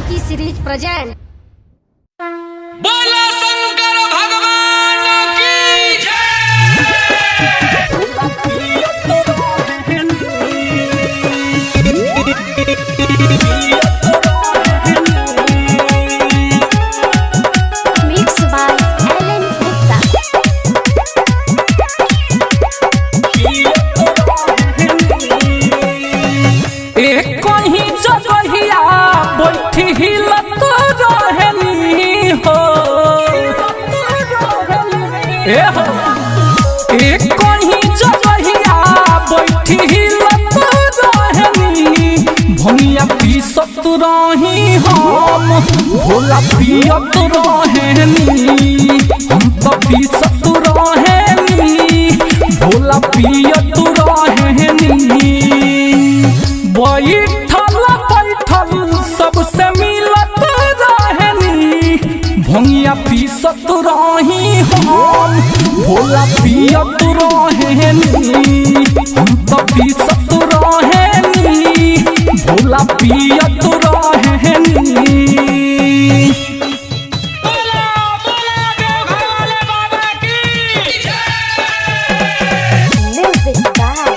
Janaki series present. बोला शंकर भगवान की मिक्स बाय एलन गुप्ता। एक कहीं जगहिया बैठी हिलत रहनी हो, एक कहीं जगहिया बैठी हिलत रहनी, भंगिया पीसत रही हम भोला पियत रहनी, हम तो पीसत रहनी भोला पियत रहनी, बैठल बैठल सबसे मिलत रहनी, भंगिया पीसत रही हम भोला पियत रहनी, हम तो पीसत रहनी भोला पियत रहनी। म्यूजिक बाय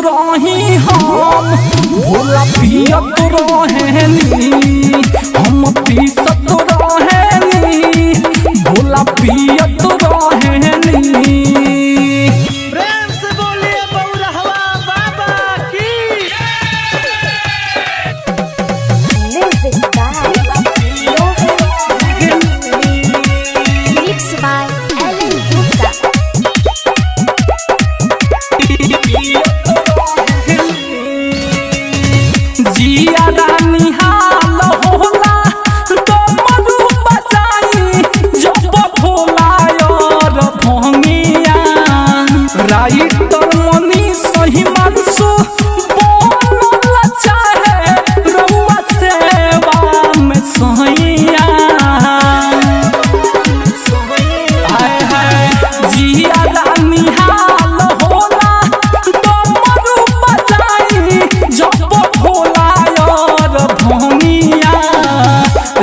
रही हम भोला पियत रहनी, हम पीसत रहनी भोला पियत रहनी। प्रेम से बोलिए बौरहवा बाबा की। म्यूजिक बाय मिक्स बाय एलन गुप्ता। जिया रानी हाल होला तो मधु बचाई जब भोला और भंगिया, राइटर मनी सही मनसु बोलला चाहे रउआ सेवा में सहिया, हाय हाय जिया रानी हाल होला तो मधु बचाई जब भोला और भंगिया,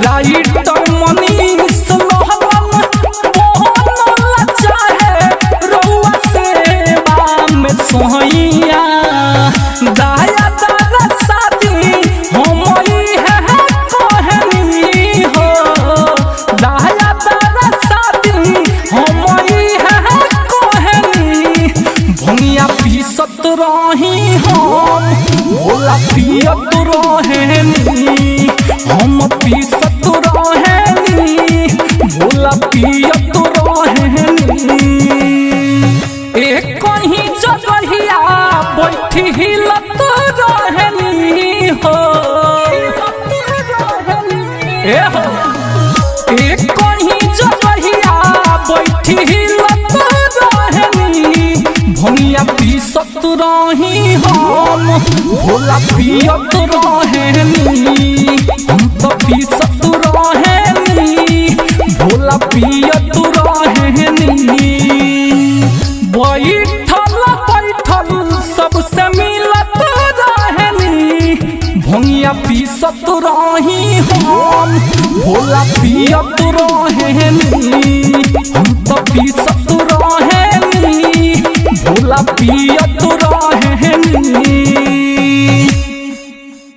राइटर मनीष लोहलन बोलला चाहे रउआ सेवा में सोहिया, दाया दादा शादी हम है कहनी हो, दाया दादा शादी हम है कहनी, भंगिया पीसत रही हम भोला पियत रहनी, हम पीसत रहनी भोला पियत रहनी, एक कहीं जगहिया बैठी हिलत रहनी हो, एक कहीं जगहिया बैठी हिलत रहनी, भंगिया पीसत रही हम भोला पियत रहनी, हम तो पीसत रहनी भोला पियत रहनी, बैठल बैठल सबसे मिलत रहनी, भंगिया पीसत रही हम भोला पियत रहनी, हम तो पीसत रहनी भोला पियत